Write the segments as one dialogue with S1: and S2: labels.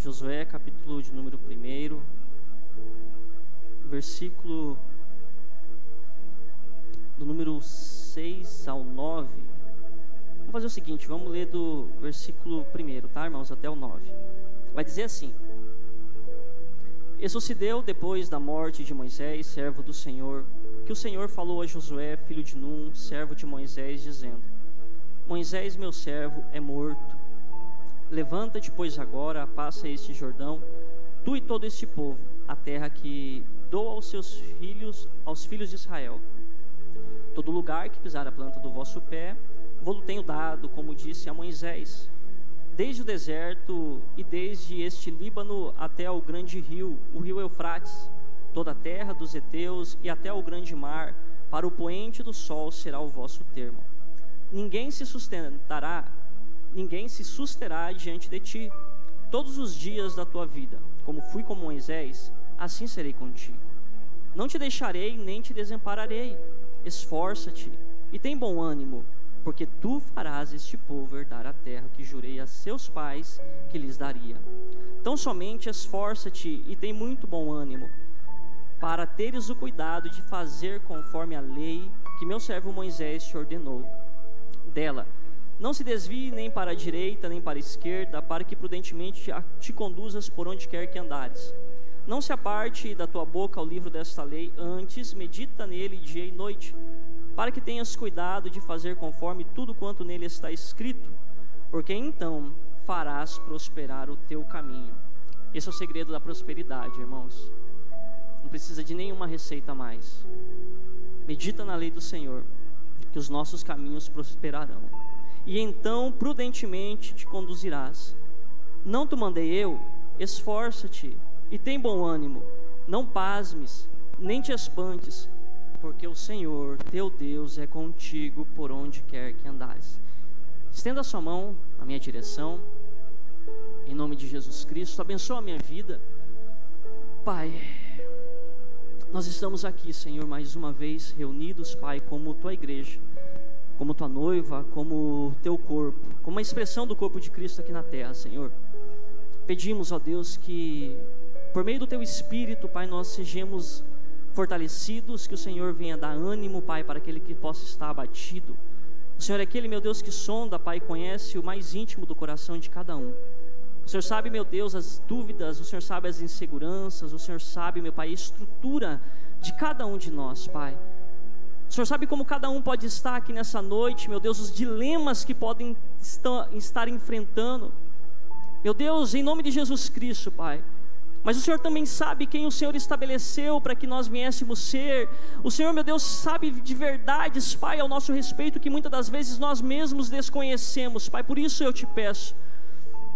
S1: Josué, capítulo de número 1, versículo do número 6 ao 9. Vamos fazer o seguinte, vamos ler do versículo 1, tá, irmãos, até o 9. Vai dizer assim: E sucedeu depois da morte de Moisés, servo do Senhor, que o Senhor falou a Josué, filho de Num, servo de Moisés, dizendo: Moisés, meu servo, é morto. Levanta-te, pois, agora, passa este Jordão, tu e todo este povo, a terra que dou aos filhos de Israel. Todo lugar que pisar a planta do vosso pé, vou-lo tenho dado, como disse a Moisés, desde o deserto e desde este Líbano até ao grande rio, o rio Eufrates, toda a terra dos heteus e até ao grande mar, para o poente do sol será o vosso termo. Ninguém se susterá diante de ti, todos os dias da tua vida. Como fui com Moisés, assim serei contigo. Não te deixarei nem te desampararei. Esforça-te e tem bom ânimo, porque tu farás este povo herdar a terra que jurei a seus pais que lhes daria. Então somente esforça-te e tem muito bom ânimo, para teres o cuidado de fazer conforme a lei que meu servo Moisés te ordenou. Dela não se desvie nem para a direita nem para a esquerda, para que prudentemente te conduzas por onde quer que andares. Não se aparte da tua boca o livro desta lei, antes medita nele dia e noite, para que tenhas cuidado de fazer conforme tudo quanto nele está escrito, porque então farás prosperar o teu caminho. Esse é o segredo da prosperidade, irmãos. Não precisa de nenhuma receita a mais. Medita na lei do Senhor, que os nossos caminhos prosperarão, e então prudentemente te conduzirás. Não te mandei eu? Esforça-te e tem bom ânimo, não pasmes, nem te espantes, porque o Senhor teu Deus é contigo por onde quer que andares. Estenda a sua mão na minha direção, em nome de Jesus Cristo. Abençoa a minha vida, Pai. Nós estamos aqui, Senhor, mais uma vez reunidos, Pai, como tua igreja, como tua noiva, como teu corpo, como uma expressão do corpo de Cristo aqui na terra, Senhor. Pedimos, ó Deus, que por meio do teu Espírito, Pai, nós sejamos fortalecidos, que o Senhor venha dar ânimo, Pai, para aquele que possa estar abatido. O Senhor é aquele, meu Deus, que sonda, Pai, conhece o mais íntimo do coração de cada um. O Senhor sabe, meu Deus, as dúvidas, o Senhor sabe as inseguranças, o Senhor sabe, meu Pai, a estrutura de cada um de nós, Pai. O Senhor sabe como cada um pode estar aqui nessa noite, meu Deus, os dilemas que podem estar enfrentando. Meu Deus, em nome de Jesus Cristo, Pai. Mas o Senhor também sabe quem o Senhor estabeleceu para que nós viéssemos ser. O Senhor, meu Deus, sabe de verdades, Pai, ao nosso respeito, que muitas das vezes nós mesmos desconhecemos, Pai. Por isso eu te peço,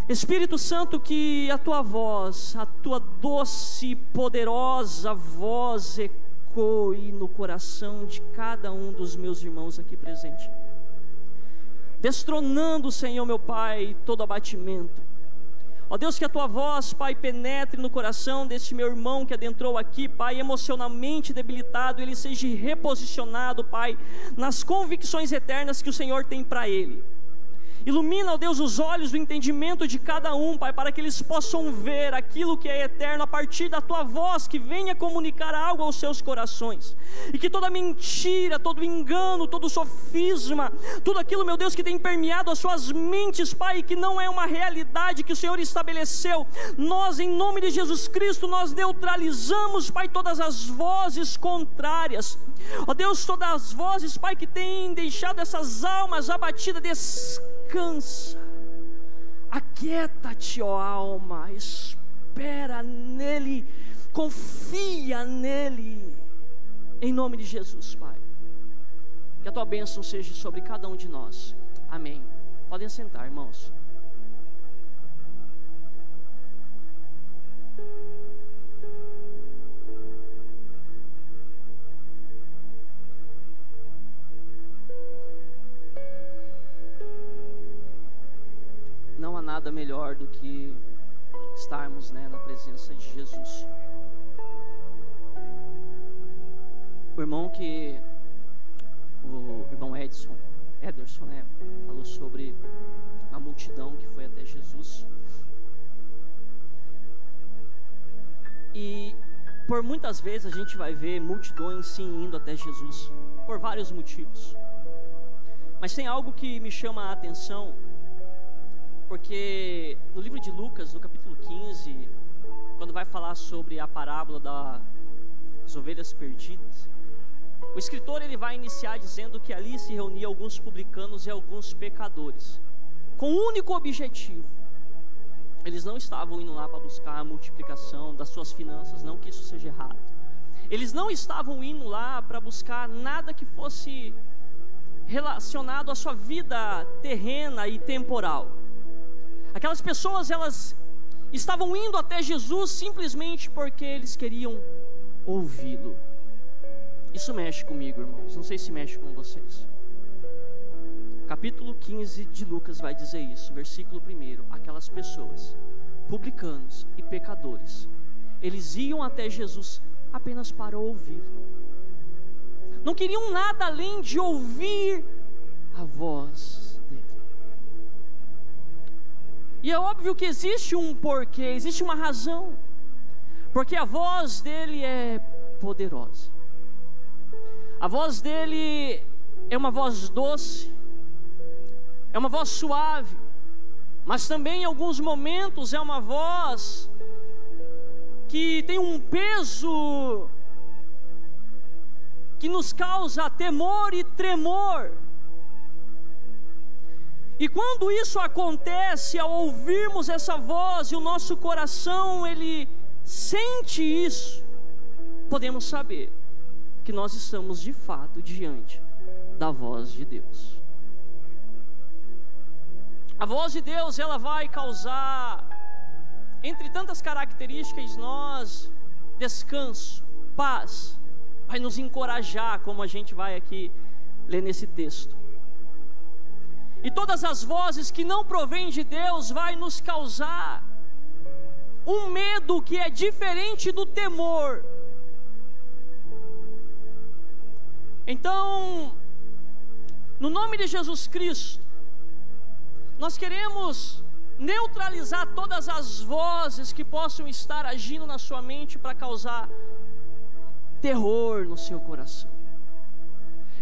S1: Espírito Santo, que a tua voz, a tua doce e poderosa voz ecoe no coração de cada um dos meus irmãos aqui presente, destronando, Senhor, meu Pai, todo abatimento. Ó Deus, que a tua voz, Pai, penetre no coração deste meu irmão que adentrou aqui, Pai, emocionalmente debilitado, ele seja reposicionado, Pai, nas convicções eternas que o Senhor tem para ele. Ilumina, ó Deus, os olhos do entendimento de cada um, Pai, para que eles possam ver aquilo que é eterno a partir da tua voz, que venha comunicar algo aos seus corações, e que toda mentira, todo engano, todo sofisma, tudo aquilo, meu Deus, que tem permeado as suas mentes, Pai, que não é uma realidade que o Senhor estabeleceu, nós, em nome de Jesus Cristo, nós neutralizamos, Pai, todas as vozes contrárias. Ó Deus, todas as vozes, Pai, que têm deixado essas almas abatidas, descansa, aquieta-te, ó alma, espera nele, confia nele, em nome de Jesus, Pai. Que a tua bênção seja sobre cada um de nós, amém. Podem sentar, irmãos. Não há nada melhor do que estarmos, na presença de Jesus. O irmão Ederson, falou sobre a multidão que foi até Jesus. E por muitas vezes a gente vai ver multidões sim indo até Jesus, por vários motivos. Mas tem algo que me chama a atenção, porque no livro de Lucas, no capítulo 15, quando vai falar sobre a parábola das ovelhas perdidas, o escritor ele vai iniciar dizendo que ali se reuniam alguns publicanos e alguns pecadores, com um único objetivo. Eles não estavam indo lá para buscar a multiplicação das suas finanças, não que isso seja errado. Eles não estavam indo lá para buscar nada que fosse relacionado à sua vida terrena e temporal. Aquelas pessoas, elas estavam indo até Jesus simplesmente porque eles queriam ouvi-lo. Isso mexe comigo, irmãos, não sei se mexe com vocês. Capítulo 15 de Lucas vai dizer isso, versículo 1. Aquelas pessoas, publicanos e pecadores, eles iam até Jesus apenas para ouvi-lo. Não queriam nada além de ouvir a voz dele. E é óbvio que existe um porquê, existe uma razão. Porque a voz dele é poderosa. A voz dele é uma voz doce, é uma voz suave, mas também em alguns momentos é uma voz que tem um peso que nos causa temor e tremor. E quando isso acontece, ao ouvirmos essa voz e o nosso coração ele sente isso, podemos saber que nós estamos de fato diante da voz de Deus. A voz de Deus, ela vai causar, entre tantas características, nós descanso, paz, vai nos encorajar, como a gente vai aqui ler nesse texto. E todas as vozes que não provêm de Deus vai nos causar um medo que é diferente do temor. Então, no nome de Jesus Cristo, nós queremos neutralizar todas as vozes que possam estar agindo na sua mente para causar terror no seu coração.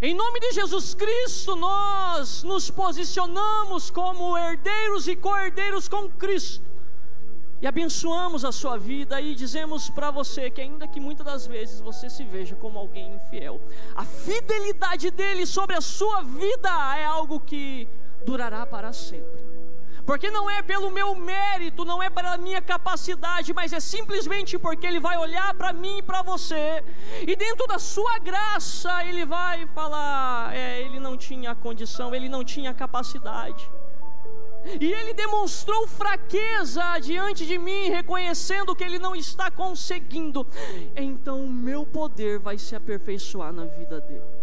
S1: Em nome de Jesus Cristo, nós nos posicionamos como herdeiros e co-herdeiros com Cristo. E abençoamos a sua vida e dizemos para você que ainda que muitas das vezes você se veja como alguém infiel, a fidelidade dele sobre a sua vida é algo que durará para sempre. Porque não é pelo meu mérito, não é pela minha capacidade, mas é simplesmente porque ele vai olhar para mim e para você, e dentro da sua graça ele vai falar, ele não tinha condição, ele não tinha capacidade. E ele demonstrou fraqueza diante de mim, reconhecendo que ele não está conseguindo. Então o meu poder vai se aperfeiçoar na vida dele.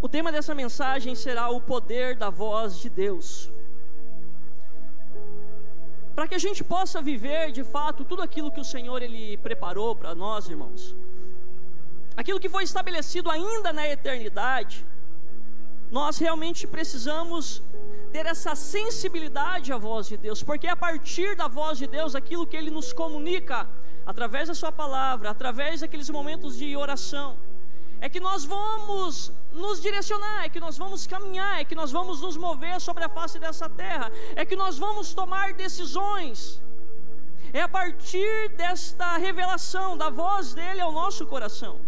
S1: O tema dessa mensagem será o poder da voz de Deus. Para que a gente possa viver de fato tudo aquilo que o Senhor ele preparou para nós, irmãos, aquilo que foi estabelecido ainda na eternidade, nós realmente precisamos ter essa sensibilidade à voz de Deus, porque é a partir da voz de Deus, aquilo que Ele nos comunica, através da sua palavra, através daqueles momentos de oração, é que nós vamos nos direcionar, é que nós vamos caminhar, é que nós vamos nos mover sobre a face dessa terra, é que nós vamos tomar decisões. É a partir desta revelação da voz dele ao nosso coração.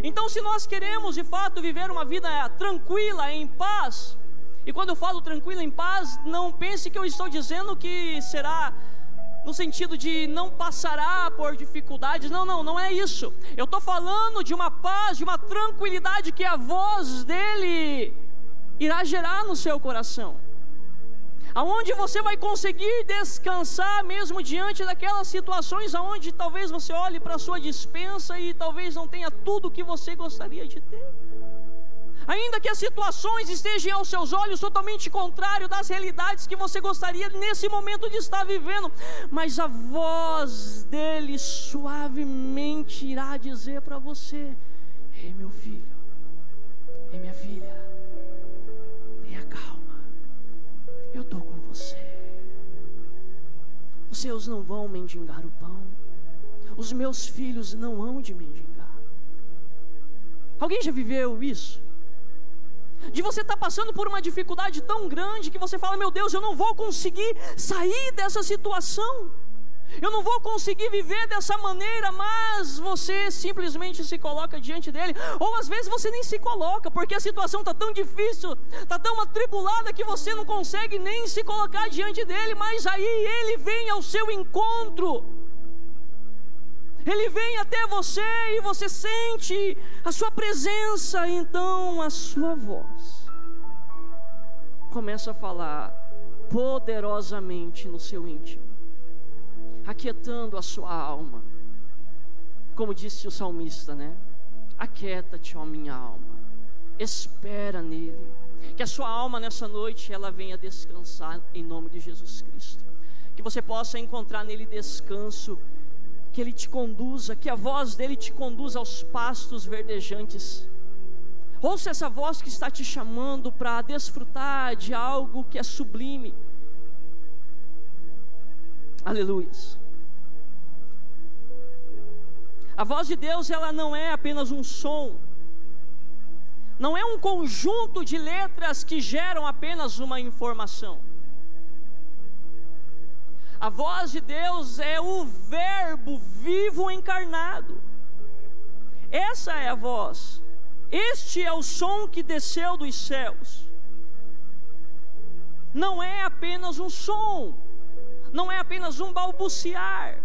S1: Então, se nós queremos de fato viver uma vida tranquila, em paz, e quando eu falo tranquila, em paz, não pense que eu estou dizendo que será no sentido de não passará por dificuldades, não é isso. Eu estou falando de uma paz, de uma tranquilidade que a voz dele irá gerar no seu coração, aonde você vai conseguir descansar mesmo diante daquelas situações aonde talvez você olhe para a sua despensa e talvez não tenha tudo o que você gostaria de ter. Ainda que as situações estejam aos seus olhos totalmente contrário das realidades que você gostaria nesse momento de estar vivendo, mas a voz dele suavemente irá dizer para você: ei meu filho, ei minha filha, tenha calma, eu estou com você. seus não vão mendigar o pão, os meus filhos não hão de mendigar. Alguém já viveu isso? De você estar passando por uma dificuldade tão grande que você fala: meu Deus, eu não vou conseguir sair dessa situação, eu não vou conseguir viver dessa maneira, mas você simplesmente se coloca diante dele. Ou às vezes você nem se coloca, porque a situação está tão difícil, está tão atribulada, que você não consegue nem se colocar diante dele, mas aí ele vem ao seu encontro, ele vem até você e você sente a sua presença. Então a sua voz começa a falar poderosamente no seu íntimo, aquietando a sua alma. Como disse o salmista, né? Aquieta-te, ó minha alma, espera nele. Que a sua alma nessa noite ela venha descansar em nome de Jesus Cristo. Que você possa encontrar nele descanso, que ele te conduza, que a voz dele te conduza aos pastos verdejantes. Ouça essa voz que está te chamando para desfrutar de algo que é sublime. Aleluias. A voz de Deus, ela não é apenas um som, não é um conjunto de letras que geram apenas uma informação. A voz de Deus é o Verbo vivo encarnado. Essa é a voz. Este é o som que desceu dos céus. Não é apenas um som, não é apenas um balbuciar,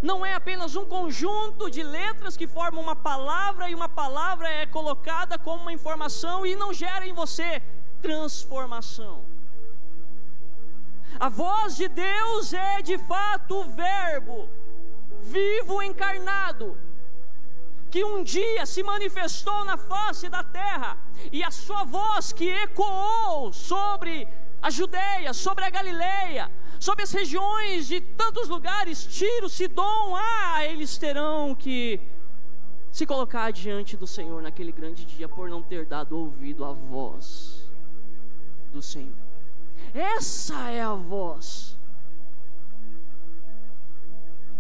S1: não é apenas um conjunto de letras que formam uma palavra, e uma palavra é colocada como uma informação e não gera em você transformação. A voz de Deus é de fato o Verbo vivo encarnado, que um dia se manifestou na face da terra, e a sua voz que ecoou sobre a Judeia, sobre a Galileia, sobre as regiões de tantos lugares, Tiro, Sidom, eles terão que se colocar diante do Senhor naquele grande dia, por não ter dado ouvido à voz do Senhor. Essa é a voz.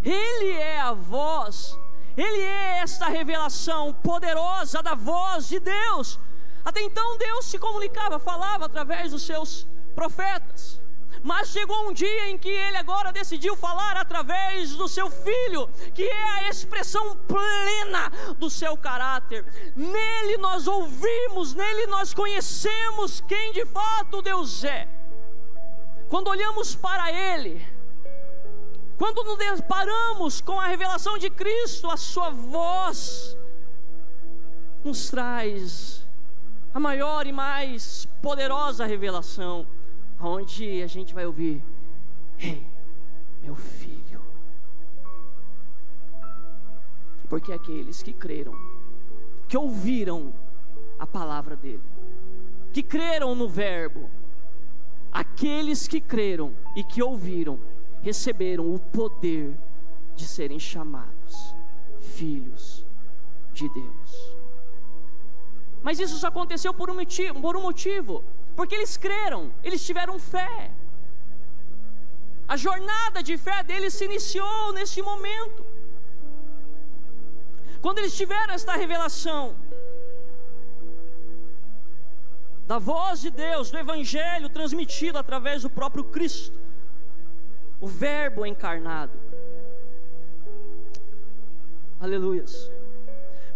S1: Ele é a voz. Ele é esta revelação poderosa da voz de Deus. Até então Deus se comunicava, falava através dos seus profetas. Mas chegou um dia em que Ele agora decidiu falar através do seu Filho, que é a expressão plena do seu caráter. Nele nós ouvimos, nele nós conhecemos quem de fato Deus é. Quando olhamos para Ele, quando nos deparamos com a revelação de Cristo, a sua voz nos traz a maior e mais poderosa revelação, onde a gente vai ouvir: ei, meu filho. Porque aqueles que creram, que ouviram a palavra dele, que creram no Verbo, aqueles que creram e que ouviram, receberam o poder de serem chamados filhos de Deus. Mas isso só aconteceu por um motivo, porque eles creram, eles tiveram fé. A jornada de fé deles se iniciou nesse momento, quando eles tiveram esta revelação da voz de Deus, do Evangelho transmitido através do próprio Cristo, o Verbo encarnado. Aleluias.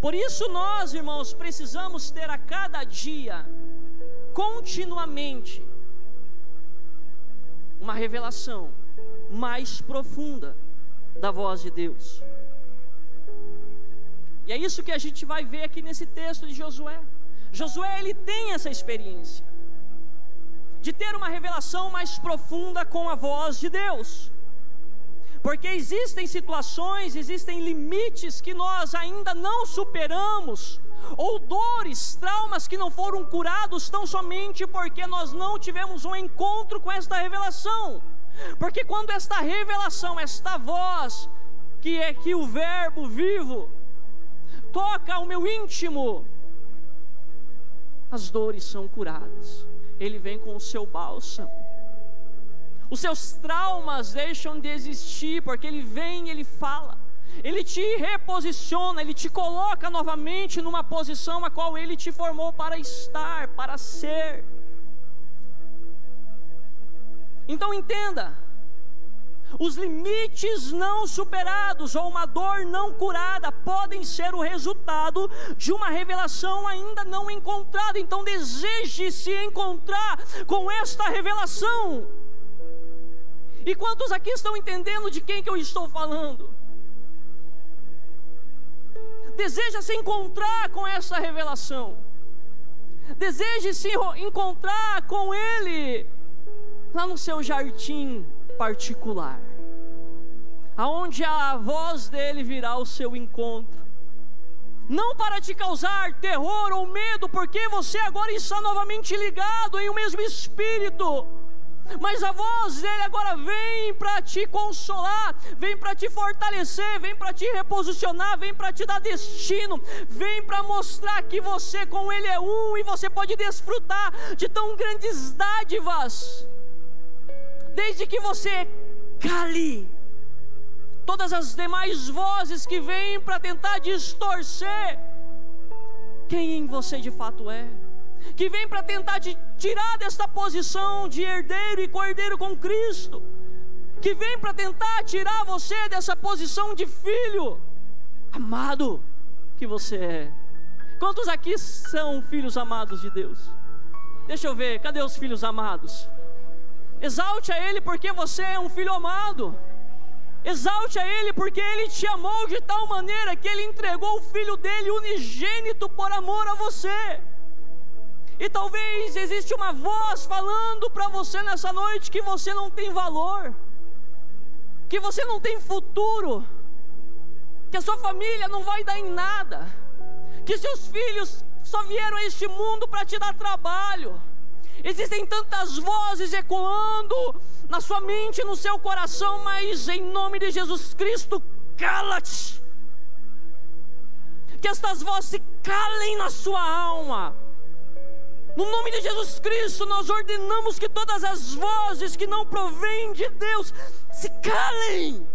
S1: Por isso nós, irmãos, precisamos ter a cada dia, continuamente, uma revelação mais profunda da voz de Deus. E é isso que a gente vai ver aqui nesse texto de Josué. Josué, ele tem essa experiência de ter uma revelação mais profunda com a voz de Deus, porque existem situações, existem limites que nós ainda não superamos, ou dores, traumas que não foram curados tão somente porque nós não tivemos um encontro com esta revelação. Porque quando esta revelação, esta voz, que é que o Verbo vivo, toca o meu íntimo, as dores são curadas. Ele vem com o seu bálsamo. Os seus traumas deixam de existir, porque Ele vem e Ele fala. Ele te reposiciona, Ele te coloca novamente numa posição a qual Ele te formou para estar, para ser. Então entenda, os limites não superados ou uma dor não curada podem ser o resultado de uma revelação ainda não encontrada. Então deseje se encontrar com esta revelação. E quantos aqui estão entendendo de quem que eu estou falando? Deseja se encontrar com essa revelação. Deseje se encontrar com Ele lá no seu jardim particular, aonde a voz dele virá ao seu encontro, não para te causar terror ou medo, porque você agora está novamente ligado em o mesmo Espírito, mas a voz dele agora vem para te consolar, vem para te fortalecer, vem para te reposicionar, vem para te dar destino, vem para mostrar que você com ele é um e você pode desfrutar de tão grandes dádivas, desde que você cale todas as demais vozes que vêm para tentar distorcer quem você de fato é, que vem para tentar te tirar desta posição de herdeiro e co-herdeiro com Cristo, que vem para tentar tirar você dessa posição de filho amado que você é. Quantos aqui são filhos amados de Deus? Deixa eu ver, cadê os filhos amados? Exalte a Ele porque você é um filho amado. Exalte a Ele porque Ele te amou de tal maneira que Ele entregou o Filho dele unigênito por amor a você. E talvez existe uma voz falando para você nessa noite que você não tem valor, que você não tem futuro, que a sua família não vai dar em nada, que seus filhos só vieram a este mundo para te dar trabalho. Existem tantas vozes ecoando na sua mente, no seu coração, mas em nome de Jesus Cristo, cala-te. Que estas vozes se calem na sua alma. No nome de Jesus Cristo, nós ordenamos que todas as vozes que não provêm de Deus se calem.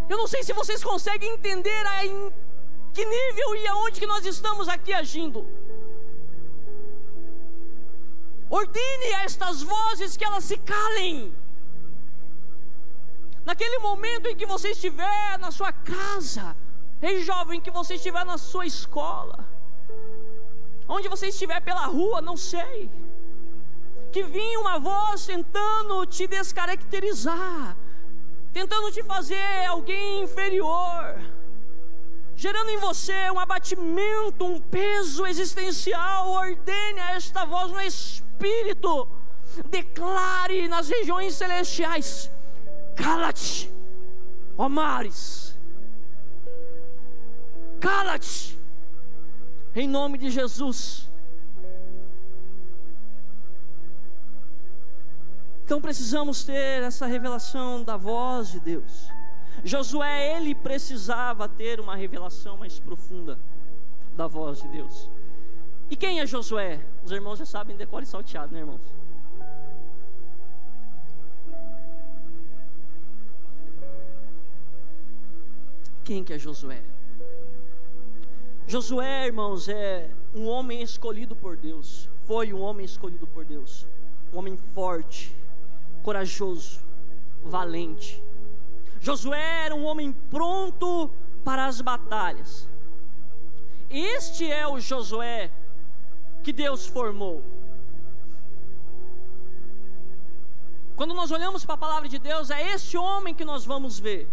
S1: Eu não sei se vocês conseguem entender em que nível e aonde que nós estamos aqui agindo. Ordene a estas vozes que elas se calem. Naquele momento em que você estiver na sua casa, ei jovem, que você estiver na sua escola, onde você estiver pela rua, não sei, que vinha uma voz tentando te descaracterizar, tentando te fazer alguém inferior, gerando em você um abatimento, um peso existencial. Ordene a esta voz no Espírito, declare nas regiões celestiais: cala-te, ó mares, cala-te, em nome de Jesus. Então precisamos ter essa revelação da voz de Deus. Josué, ele precisava ter uma revelação mais profunda da voz de Deus. E quem é Josué? Os irmãos já sabem, decore salteado, né, irmãos? Quem que é Josué? Josué, irmãos, é um homem escolhido por Deus. Foi um homem escolhido por Deus. Um homem forte, corajoso, valente. Josué era um homem pronto para as batalhas. Este é o Josué que Deus formou. Quando nós olhamos para a palavra de Deus, é este homem que nós vamos ver.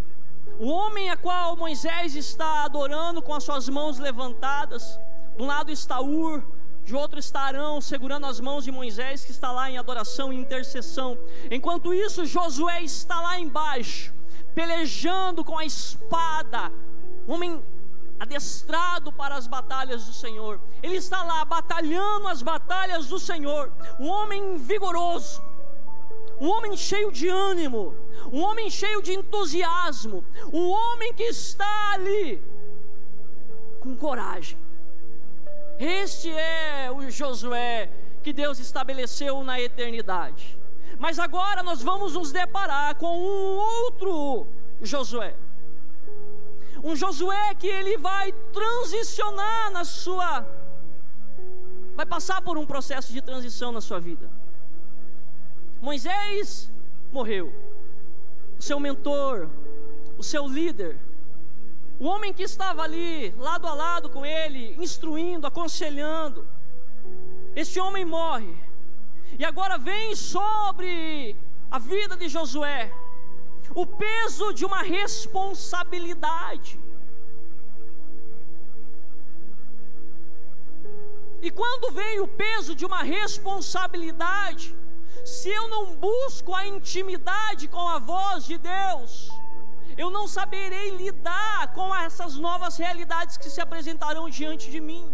S1: O homem a qual Moisés está adorando com as suas mãos levantadas. De um lado está Ur, de outro está Arão, segurando as mãos de Moisés, que está lá em adoração e intercessão. Enquanto isso, Josué está lá embaixo, pelejando com a espada. Um homem adestrado para as batalhas do Senhor. Ele está lá batalhando as batalhas do Senhor. Um homem vigoroso, um homem cheio de ânimo, um homem cheio de entusiasmo, um homem que está ali com coragem. Este é o Josué que Deus estabeleceu na eternidade. Mas agora nós vamos nos deparar com um outro Josué. Um Josué que ele vai transicionar vai passar por um processo de transição na sua vida. Moisés morreu. O seu mentor, o seu líder, o homem que estava ali, lado a lado com ele, instruindo, aconselhando, esse homem morre. E agora vem sobre a vida de Josué o peso de uma responsabilidade. E quando vem o peso de uma responsabilidade, se eu não busco a intimidade com a voz de Deus, eu não saberei lidar com essas novas realidades que se apresentarão diante de mim.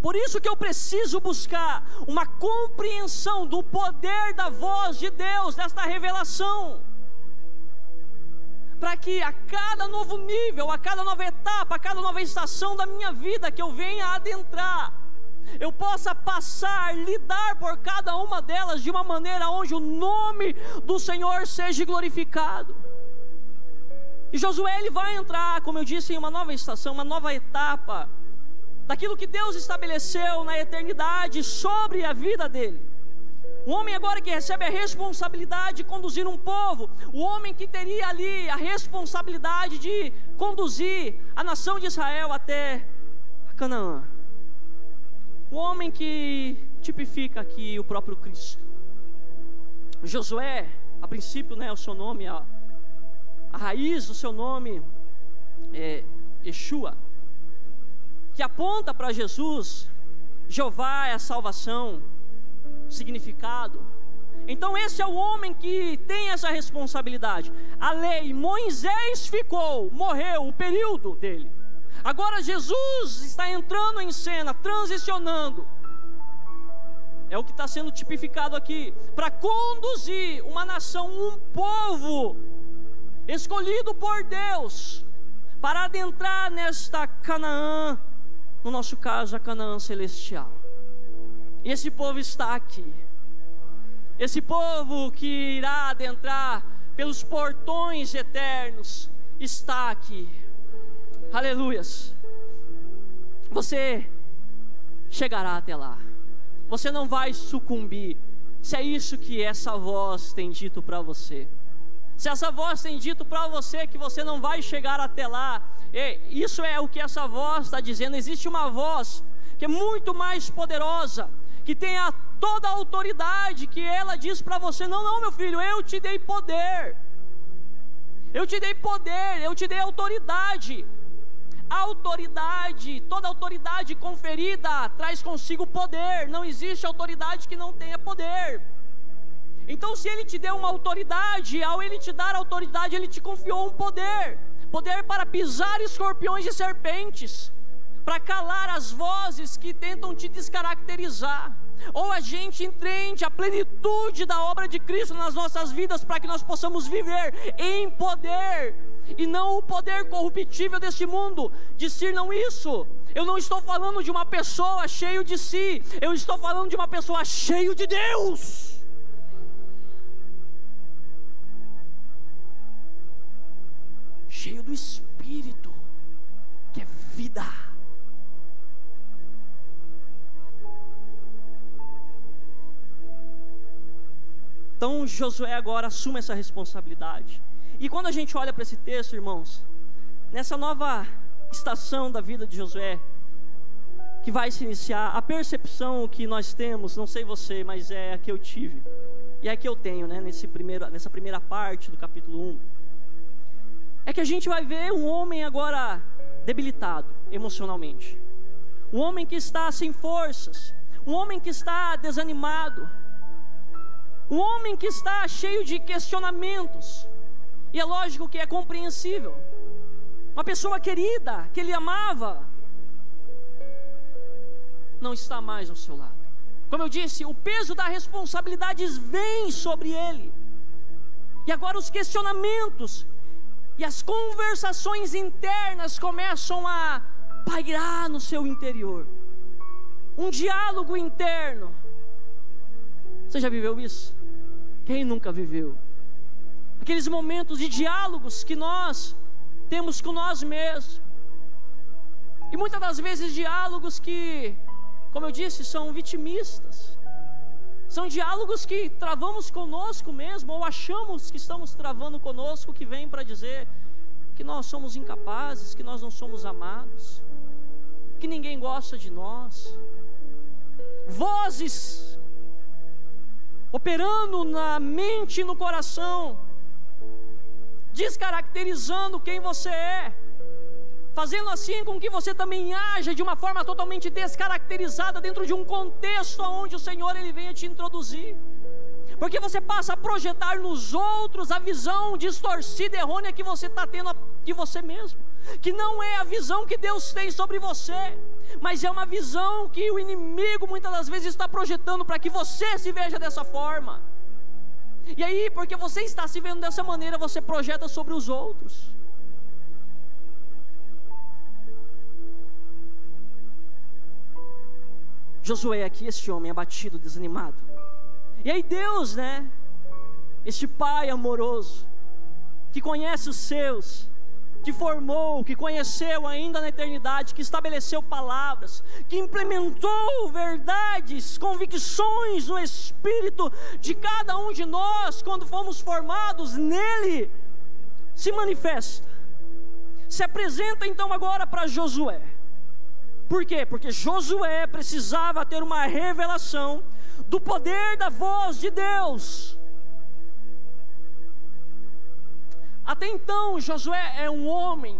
S1: Por isso que eu preciso buscar uma compreensão do poder da voz de Deus, desta revelação, para que a cada novo nível, a cada nova etapa, a cada nova estação da minha vida que eu venha adentrar, eu possa passar, lidar por cada uma delas de uma maneira onde o nome do Senhor seja glorificado. E Josué, ele vai entrar, como eu disse, em uma nova estação, uma nova etapa daquilo que Deus estabeleceu na eternidade sobre a vida dele. O homem agora que recebe a responsabilidade de conduzir um povo, o homem que teria ali a responsabilidade de conduzir a nação de Israel até a Canaã. O homem que tipifica aqui o próprio Cristo. Josué, a princípio, né, o seu nome, a raiz do seu nome é Yeshua, que aponta para Jesus. Jeová é a salvação, significado. Então esse é o homem que tem essa responsabilidade. A lei, Moisés morreu o período dele. Agora Jesus está entrando em cena, transicionando. É o que está sendo tipificado aqui, para conduzir uma nação, um povo escolhido por Deus, para adentrar nesta Canaã, no nosso caso a Canaã celestial. E esse povo está aqui. Esse povo que irá adentrar pelos portões eternos está aqui. Aleluias. Você chegará até lá. Você não vai sucumbir. Se é isso que essa voz tem dito para você, se essa voz tem dito para você que você não vai chegar até lá, isso é o que essa voz está dizendo. Existe uma voz que é muito mais poderosa, que tem toda a autoridade, que ela diz para você: não, meu filho, eu te dei poder, eu te dei poder, eu te dei autoridade. Autoridade, toda autoridade conferida traz consigo poder. Não existe autoridade que não tenha poder. Então, se Ele te deu uma autoridade, ao Ele te dar autoridade, Ele te confiou um poder para pisar escorpiões e serpentes, para calar as vozes que tentam te descaracterizar. Ou a gente entende a plenitude da obra de Cristo nas nossas vidas, para que nós possamos viver em poder, e não o poder corruptível deste mundo. Discernam isso. Eu não estou falando de uma pessoa cheia de si, eu estou falando de uma pessoa cheia de Deus. Cheio do Espírito, que é vida. Então Josué agora assume essa responsabilidade. E quando a gente olha para esse texto, irmãos, nessa nova estação da vida de Josué, que vai se iniciar, a percepção que nós temos, não sei você, mas é a que eu tive, e é a que eu tenho, né, nessa primeira parte do capítulo 1, é que a gente vai ver um homem agora debilitado emocionalmente, um homem que está sem forças, um homem que está desanimado, um homem que está cheio de questionamentos. E é lógico que é compreensível. Uma pessoa querida, que ele amava, não está mais ao seu lado. Como eu disse, o peso das responsabilidades vem sobre ele. E agora os questionamentos e as conversações internas começam a pairar no seu interior, um diálogo interno. Você já viveu isso? Quem nunca viveu? Aqueles momentos de diálogos que nós temos com nós mesmos, e muitas das vezes diálogos que, como eu disse, são vitimistas, são diálogos que travamos conosco mesmo, ou achamos que estamos travando conosco, que vem para dizer que nós somos incapazes, que nós não somos amados, que ninguém gosta de nós. Vozes operando na mente e no coração, descaracterizando quem você é, fazendo assim com que você também haja de uma forma totalmente descaracterizada dentro de um contexto onde o Senhor ele venha te introduzir, porque você passa a projetar nos outros a visão distorcida e errônea que você está tendo de você mesmo, que não é a visão que Deus tem sobre você, mas é uma visão que o inimigo muitas das vezes está projetando para que você se veja dessa forma. E aí, porque você está se vendo dessa maneira, você projeta sobre os outros. Josué aqui, esse homem abatido, desanimado. E aí Deus, este Pai amoroso, que conhece os seus, que formou, que conheceu ainda na eternidade, que estabeleceu palavras, que implementou verdades, convicções no espírito de cada um de nós, quando fomos formados nele, se manifesta, se apresenta então agora para Josué. Por quê? Porque Josué precisava ter uma revelação do poder da voz de Deus. Até então Josué é um homem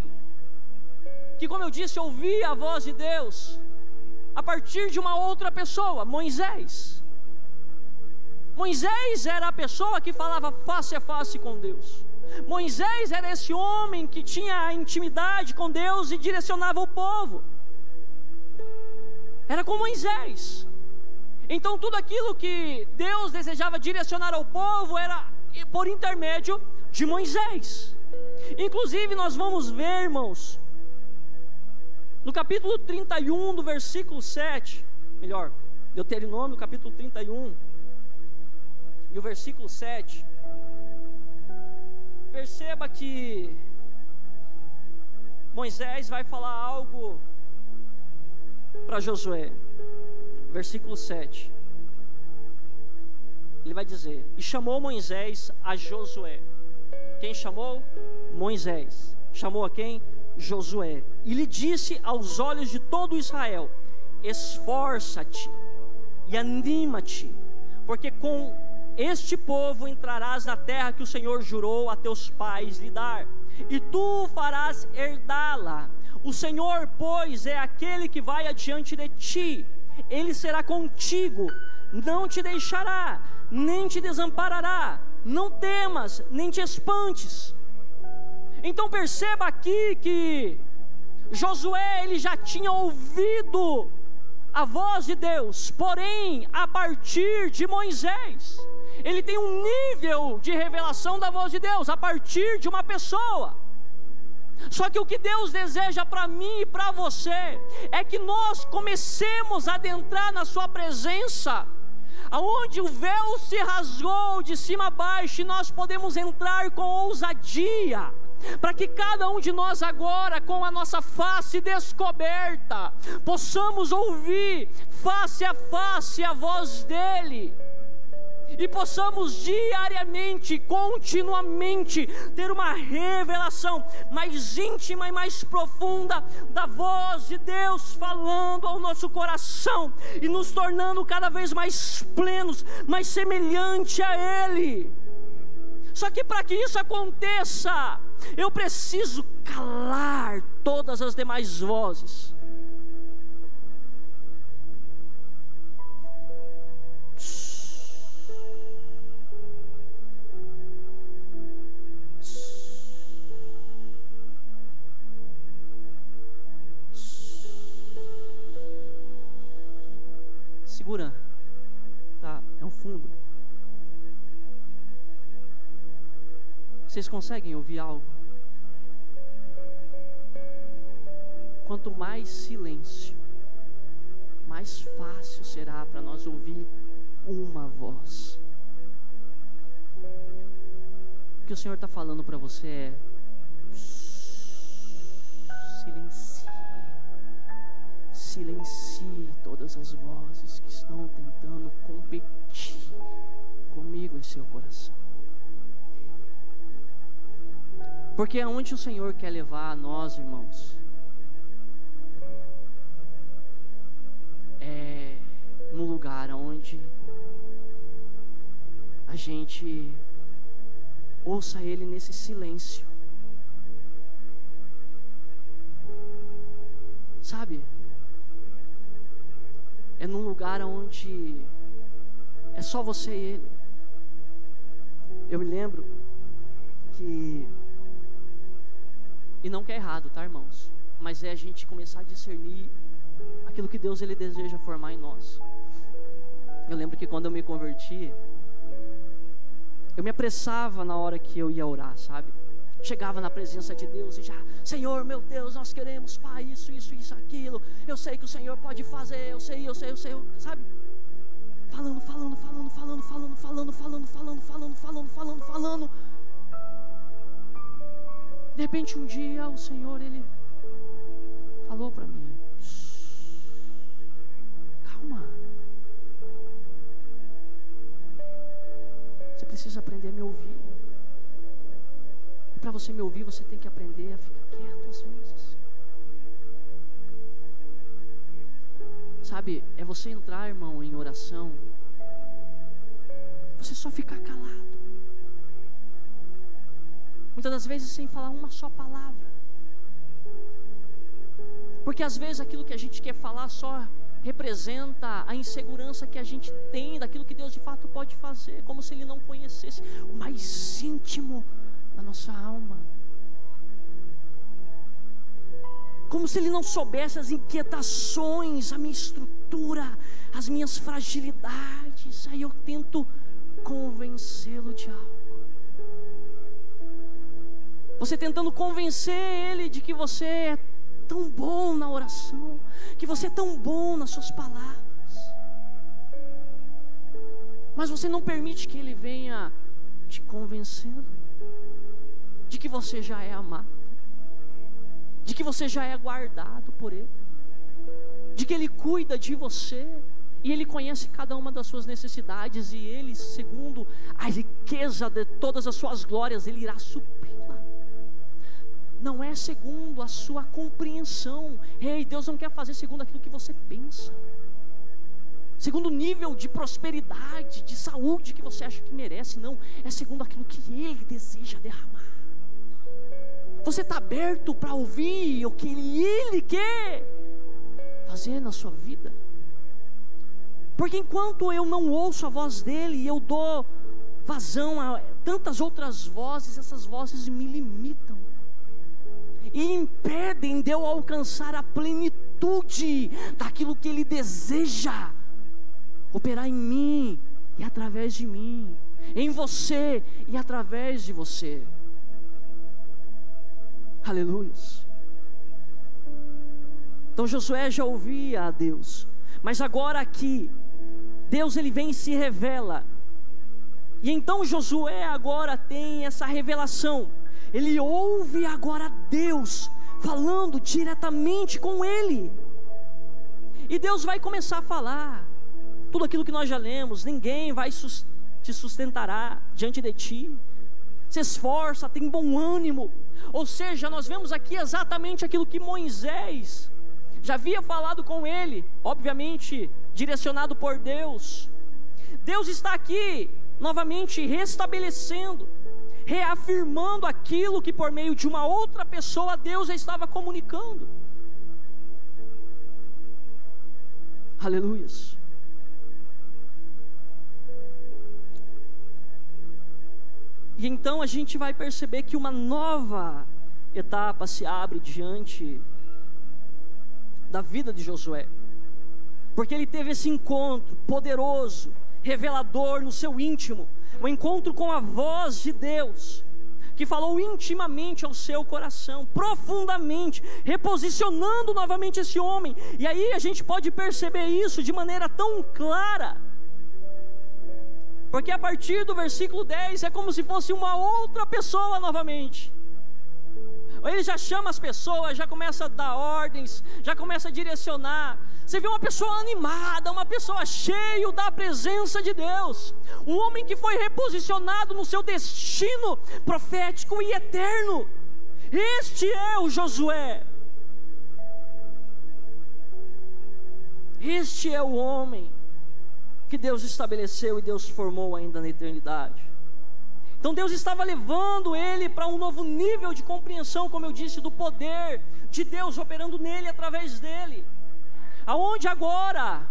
S1: que, como eu disse, ouvia a voz de Deus a partir de uma outra pessoa, Moisés. Moisés era a pessoa que falava face a face com Deus. Moisés era esse homem que tinha intimidade com Deus e direcionava o povo. Era com Moisés. Então tudo aquilo que Deus desejava direcionar ao povo era por intermédio de Moisés. Inclusive nós vamos ver, irmãos, no capítulo 31 do versículo 7, melhor, Deuteronômio capítulo 31 e o versículo 7, perceba que Moisés vai falar algo para Josué. Versículo 7, ele vai dizer: e chamou Moisés a Josué. Quem chamou? Moisés. Chamou a quem? Josué. E lhe disse aos olhos de todo Israel: esforça-te e anima-te, porque com este povo entrarás na terra que o Senhor jurou a teus pais lhe dar, e tu farás herdá-la. O Senhor, pois, é aquele que vai adiante de ti. Ele será contigo, não te deixará, nem te desamparará. Não temas, nem te espantes. Então perceba aqui que Josué, ele já tinha ouvido a voz de Deus, porém a partir de Moisés. Ele tem um nível de revelação da voz de Deus a partir de uma pessoa. Só que o que Deus deseja para mim e para você é que nós comecemos a adentrar na sua presença, aonde o véu se rasgou de cima a baixo, e nós podemos entrar com ousadia, para que cada um de nós agora, com a nossa face descoberta, possamos ouvir face a face a voz dEle, e possamos diariamente, continuamente, ter uma revelação mais íntima e mais profunda da voz de Deus falando ao nosso coração e nos tornando cada vez mais plenos, mais semelhante a Ele. Só que para que isso aconteça, eu preciso calar todas as demais vozes. Segura, tá? É um fundo. Vocês conseguem ouvir algo? quanto mais silêncio, mais fácil será para nós ouvir uma voz. O que o Senhor está falando para você é: silencie todas as vozes que estão tentando competir comigo em seu coração. Porque aonde o Senhor quer levar a nós, irmãos, é no lugar onde a gente ouça Ele nesse silêncio. Sabe? É num lugar onde é só você e Ele. Eu me lembro que, e não que é errado, tá, irmãos? Mas é a gente começar a discernir aquilo que Deus Ele deseja formar em nós. Eu lembro que quando eu me converti, eu me apressava na hora que eu ia orar, sabe? Chegava na presença de Deus e já: Senhor, meu Deus, nós queremos, Pai, isso, aquilo. Eu sei que o Senhor pode fazer, eu sei, sabe? Falando. De repente um dia o Senhor, Ele falou para mim: calma. Você precisa aprender a me ouvir. E para você me ouvir, você tem que aprender a ficar quieto às vezes. Sabe, é você entrar, irmão, em oração, você só ficar calado. Muitas das vezes sem falar uma só palavra. Porque às vezes aquilo que a gente quer falar só representa a insegurança que a gente tem daquilo que Deus de fato pode fazer, como se Ele não conhecesse o mais íntimo da nossa alma, como se Ele não soubesse as inquietações, a minha estrutura, as minhas fragilidades. Aí eu tento convencê-lo de algo. Você tentando convencer Ele de que você é tão bom na oração, que você é tão bom nas suas palavras, mas você não permite que Ele venha te convencê-lo de que você já é amado, de que você já é guardado por Ele, de que Ele cuida de você, e Ele conhece cada uma das suas necessidades, e Ele, segundo a riqueza de todas as suas glórias, Ele irá supri-la. Não é segundo a sua compreensão. Deus não quer fazer segundo aquilo que você pensa, segundo o nível de prosperidade, de saúde que você acha que merece. Não, é segundo aquilo que Ele deseja derramar. Você está aberto para ouvir o que Ele quer fazer na sua vida? Porque enquanto eu não ouço a voz dEle, eu dou vazão a tantas outras vozes, essas vozes me limitam e impedem de eu alcançar a plenitude daquilo que Ele deseja operar em mim e através de mim, em você e através de você. Aleluia. Então Josué já ouvia a Deus, mas agora aqui Deus Ele vem e se revela. E então Josué agora tem essa revelação. Ele ouve agora Deus falando diretamente com ele. E Deus vai começar a falar tudo aquilo que nós já lemos: ninguém vai te sustentará diante de ti. Se esforça, tem bom ânimo. Ou seja, nós vemos aqui exatamente aquilo que Moisés já havia falado com ele, obviamente direcionado por Deus. Deus está aqui novamente restabelecendo, reafirmando aquilo que por meio de uma outra pessoa Deus já estava comunicando. Aleluias. E então a gente vai perceber que uma nova etapa se abre diante da vida de Josué, porque ele teve esse encontro poderoso, revelador no seu íntimo, um encontro com a voz de Deus, que falou intimamente ao seu coração, profundamente, reposicionando novamente esse homem. E aí a gente pode perceber isso de maneira tão clara, porque a partir do versículo 10 é como se fosse uma outra pessoa novamente. Ele já chama as pessoas, já começa a dar ordens, já começa a direcionar. Você vê uma pessoa animada, uma pessoa cheia da presença de Deus, um homem que foi reposicionado no seu destino profético e eterno. Este é o Josué. Este é o homem que Deus estabeleceu e Deus formou ainda na eternidade. Então Deus estava levando ele para um novo nível de compreensão, como eu disse, do poder de Deus operando nele, através dele. Aonde agora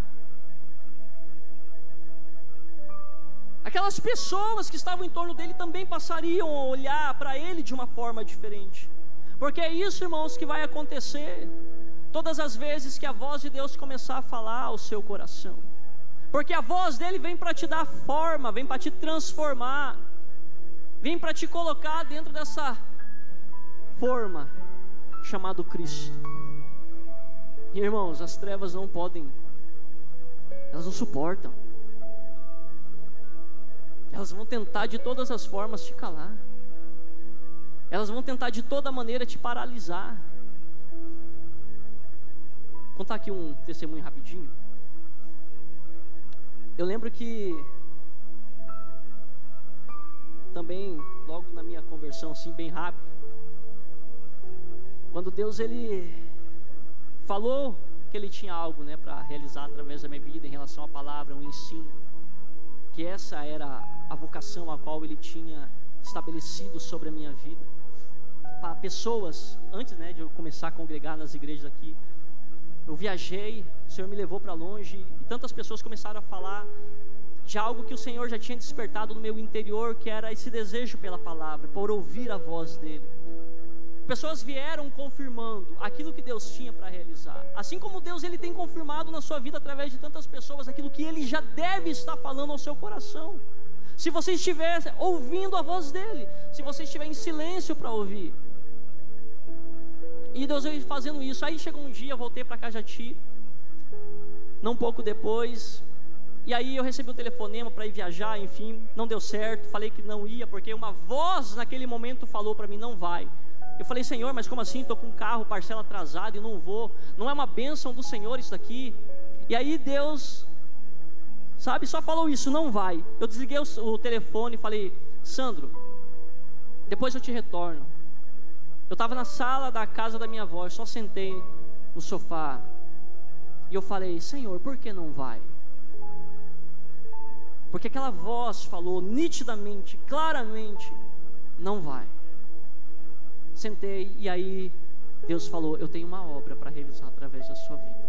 S1: aquelas pessoas que estavam em torno dele também passariam a olhar para ele de uma forma diferente. Porque é isso, irmãos, que vai acontecer todas as vezes que a voz de Deus começar a falar ao seu coração. Porque a voz dele vem para te dar forma, vem para te transformar, vem para te colocar dentro dessa forma chamado Cristo. E irmãos, as trevas não podem, elas não suportam. Elas vão tentar de todas as formas te calar. Elas vão tentar de toda maneira te paralisar. Vou contar aqui um testemunho rapidinho. Eu lembro que também, logo na minha conversão, assim, bem rápido, quando Deus, ele falou que ele tinha algo, né, para realizar através da minha vida, em relação à palavra, um ensino, que essa era a vocação a qual ele tinha estabelecido sobre a minha vida, para pessoas, antes, né, de eu começar a congregar nas igrejas aqui, eu viajei, o Senhor me levou para longe, e tantas pessoas começaram a falar de algo que o Senhor já tinha despertado no meu interior, que era esse desejo pela palavra, por ouvir a voz dele. Pessoas vieram confirmando aquilo que Deus tinha para realizar, assim como Deus, ele tem confirmado na sua vida através de tantas pessoas aquilo que ele já deve estar falando ao seu coração, se você estiver ouvindo a voz dele, se você estiver em silêncio para ouvir. E Deus veio fazendo isso. Aí chegou um dia, eu voltei para Cajati, não pouco depois, e aí eu recebi um telefonema para ir viajar, enfim, não deu certo, falei que não ia, porque uma voz naquele momento falou para mim, não vai. Eu falei, Senhor, mas como assim? Estou com um carro, parcela atrasada e não vou. Não é uma bênção do Senhor isso daqui? E aí Deus, sabe, só falou isso, não vai. Eu desliguei o telefone e falei, Sandro, depois eu te retorno. Eu estava na sala da casa da minha avó, só sentei no sofá e eu falei, Senhor, por que não vai? Porque aquela voz falou nitidamente, claramente, não vai. Sentei e aí Deus falou, eu tenho uma obra para realizar através da sua vida,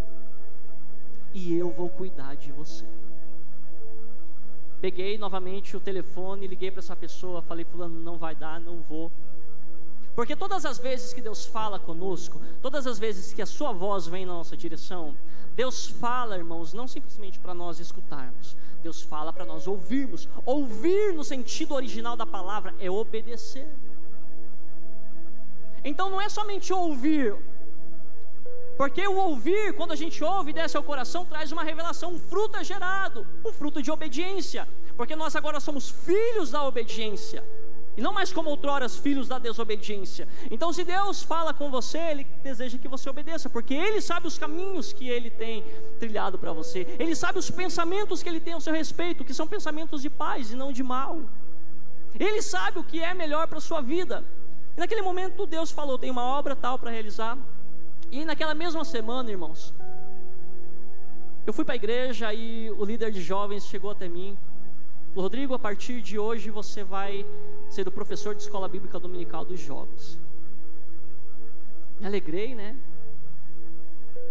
S1: e eu vou cuidar de você. Peguei novamente o telefone, liguei para essa pessoa, falei, fulano, não vai dar, não vou. Porque todas as vezes que Deus fala conosco, todas as vezes que a sua voz vem na nossa direção, Deus fala, irmãos, não simplesmente para nós escutarmos, Deus fala para nós ouvirmos. Ouvir no sentido original da palavra é obedecer. Então não é somente ouvir, porque o ouvir, quando a gente ouve e desce ao coração, traz uma revelação, um fruto é gerado, um fruto de obediência, porque nós agora somos filhos da obediência, e não mais como outrora filhos da desobediência. Então se Deus fala com você, Ele deseja que você obedeça, porque Ele sabe os caminhos que Ele tem trilhado para você, Ele sabe os pensamentos que Ele tem ao seu respeito, que são pensamentos de paz e não de mal. Ele sabe o que é melhor para a sua vida. E naquele momento Deus falou, tem uma obra tal para realizar. E naquela mesma semana, irmãos, eu fui para a igreja e o líder de jovens chegou até mim. Rodrigo, a partir de hoje você vai ser o professor de escola bíblica dominical dos jovens. Me alegrei, né?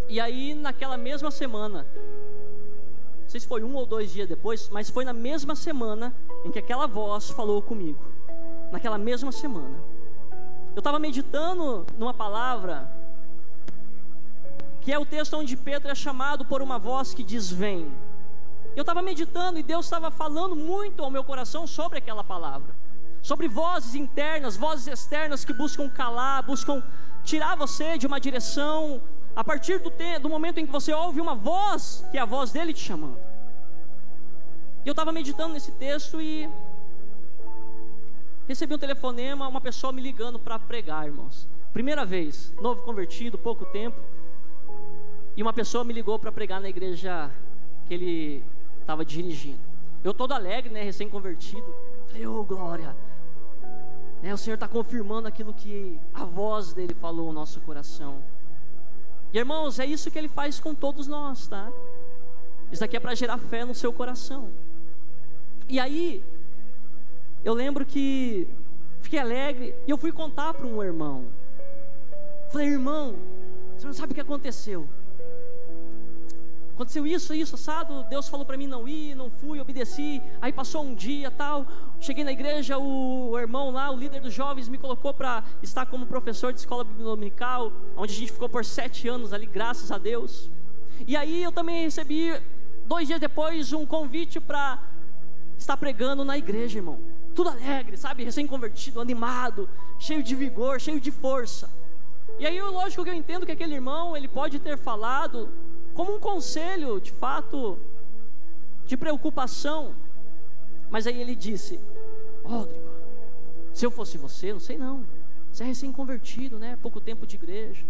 S1: E aí naquela mesma semana, não sei se foi 1 ou 2 dias depois, mas foi na mesma semana em que aquela voz falou comigo. Naquela mesma semana eu estava meditando numa palavra, que é o texto onde Pedro é chamado por uma voz que diz, vem. Eu estava meditando e Deus estava falando muito ao meu coração sobre aquela palavra, sobre vozes internas, vozes externas que buscam calar, buscam tirar você de uma direção, a partir do momento em que você ouve uma voz, que é a voz dele te chamando. E eu estava meditando nesse texto e recebi um telefonema, uma pessoa me ligando para pregar, irmãos. Primeira vez, novo convertido, pouco tempo. E uma pessoa me ligou para pregar na igreja que ele estava dirigindo. Eu todo alegre, né, recém-convertido. Falei, ô glória, o Senhor está confirmando aquilo que a voz dele falou no nosso coração. E irmãos, é isso que ele faz com todos nós, tá? Isso aqui é para gerar fé no seu coração. E aí, eu lembro que fiquei alegre e eu fui contar para um irmão. Falei, irmão, você não sabe o que aconteceu. Aconteceu isso, assado. Deus falou para mim não ir, não fui, obedeci. Aí passou um dia, tal. Cheguei na igreja, o irmão lá, o líder dos jovens, me colocou para estar como professor de escola dominical, onde a gente ficou por 7 anos ali, graças a Deus. E aí eu também recebi, 2 dias depois, um convite para estar pregando na igreja, irmão. Tudo alegre, sabe? Recém-convertido, animado, cheio de vigor, cheio de força. E aí, lógico que eu entendo que aquele irmão, ele pode ter falado como um conselho, de fato, de preocupação. Mas aí ele disse, Rodrigo, se eu fosse você, não sei não, você é recém-convertido, né? Pouco tempo de igreja.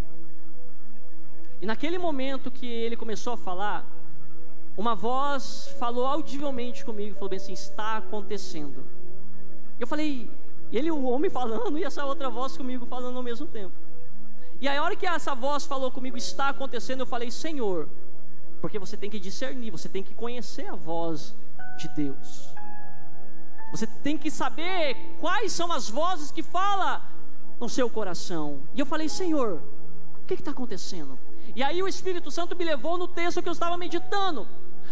S1: E naquele momento que ele começou a falar, uma voz falou audivelmente comigo, falou bem assim, está acontecendo. Eu falei, e ele, o homem falando, e essa outra voz comigo falando ao mesmo tempo. E aí a hora que essa voz falou comigo, está acontecendo, eu falei, Senhor, porque você tem que discernir, você tem que conhecer a voz de Deus. Você tem que saber quais são as vozes que falam no seu coração. E eu falei, Senhor, o que está acontecendo? E aí o Espírito Santo me levou no texto que eu estava meditando.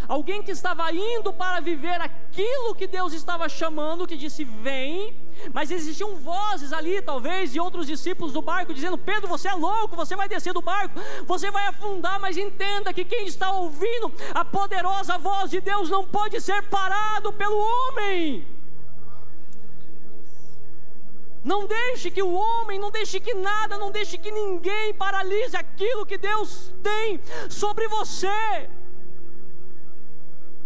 S1: Alguém que estava indo para viver aquilo que Deus estava chamando, que disse, vem. Mas existiam vozes ali, talvez, de outros discípulos do barco, dizendo, Pedro, você é louco, você vai descer do barco, você vai afundar. Mas entenda que quem está ouvindo a poderosa voz de Deus não pode ser parado pelo homem. Não deixe que o homem, não deixe que nada, não deixe que ninguém paralise aquilo que Deus tem sobre você.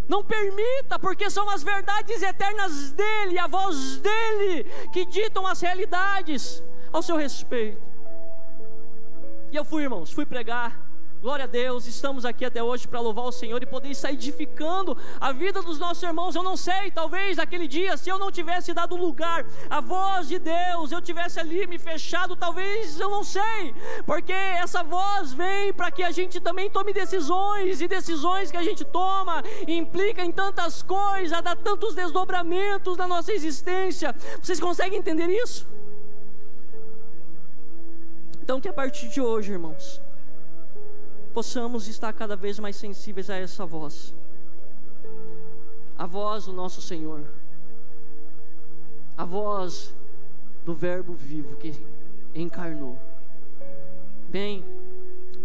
S1: Não permita, porque são as verdades eternas dele, a voz dele, que ditam as realidades ao seu respeito. E eu fui, irmãos, fui pregar. Glória a Deus, estamos aqui até hoje para louvar o Senhor e poder estar edificando a vida dos nossos irmãos. Eu não sei, talvez naquele dia, se eu não tivesse dado lugar à voz de Deus, eu tivesse ali me fechado, talvez, eu não sei, porque essa voz vem para que a gente também tome decisões, e decisões que a gente toma implica em tantas coisas, dá tantos desdobramentos na nossa existência. Vocês conseguem entender isso? Então que a partir de hoje, irmãos, possamos estar cada vez mais sensíveis a essa voz, a voz do nosso Senhor, a voz do Verbo vivo que encarnou. Bem,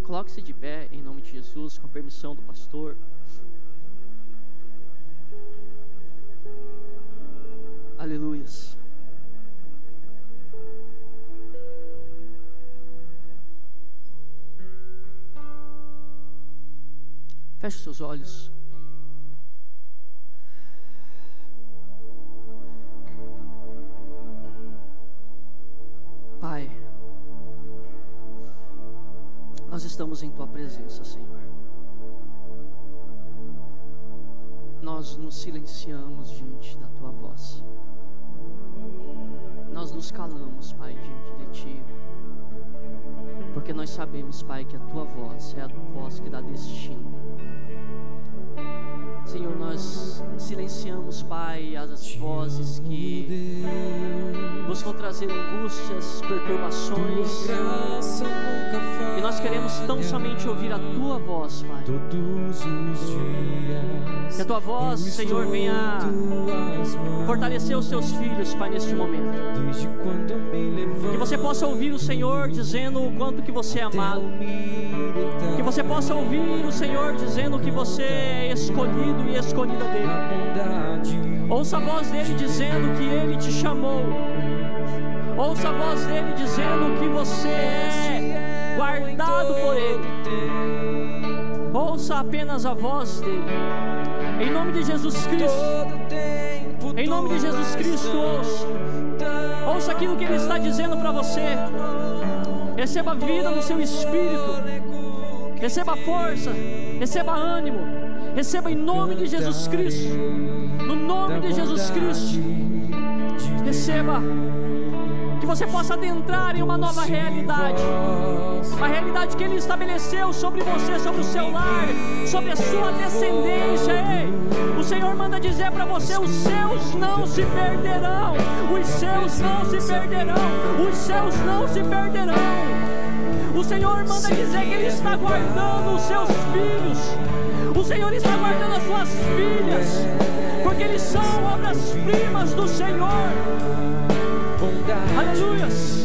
S1: coloque-se de pé em nome de Jesus, com a permissão do pastor. Aleluias. Feche os seus olhos. Pai, nós estamos em Tua presença, Senhor. Nós nos silenciamos diante da Tua voz. Nós nos calamos, Pai, diante de Ti, porque nós sabemos, Pai, que a Tua voz é a voz que dá destino. Senhor, nós silenciamos, Pai, as vozes que buscam trazer angústias, perturbações, e nós queremos tão somente ouvir a Tua voz, Pai. Que a Tua voz, Senhor, venha fortalecer os Teus filhos, Pai, neste momento. Que você possa ouvir o Senhor dizendo o quanto que você é amado. Que você possa ouvir o Senhor dizendo que você é escolhido. escolhido e escolhida dele. Ouça a voz dele dizendo que ele te chamou. Ouça a voz dele dizendo que você é guardado por ele. Ouça apenas a voz dele. Em nome de Jesus Cristo. Em nome de Jesus Cristo, ouça. Ouça aquilo que ele está dizendo para você. Receba vida no seu espírito. Receba força. Receba ânimo. Receba em nome de Jesus Cristo. No nome de Jesus Cristo. Receba. Que você possa adentrar em uma nova realidade. Uma realidade que ele estabeleceu sobre você, sobre o seu lar, sobre a sua descendência. Ei, o Senhor manda dizer para você: os seus não se perderão. Os seus não se perderão. Os seus não se perderão. O Senhor manda dizer que ele está guardando os seus filhos. O Senhor está guardando as suas filhas, porque eles são obras-primas do Senhor. Aleluias.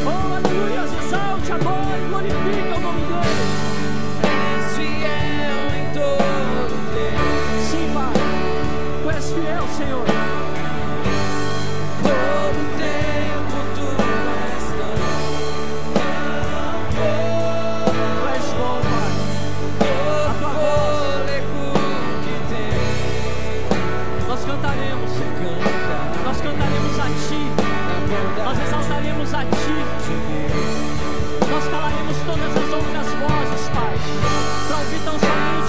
S1: Oh, aleluias. Exalte agora e glorifica o nome dele. És fiel em todo tempo. Sim, Pai. Tu és fiel, Senhor. Todo tempo tu és tão bom. Tu és bom, Pai. A tua voz que tem. Nós cantaremos, Senhor. Nós cantaremos a Ti. Nós exaltaremos a Ti. Nós calaremos todas as outras vozes, Pai, para ouvir tão somente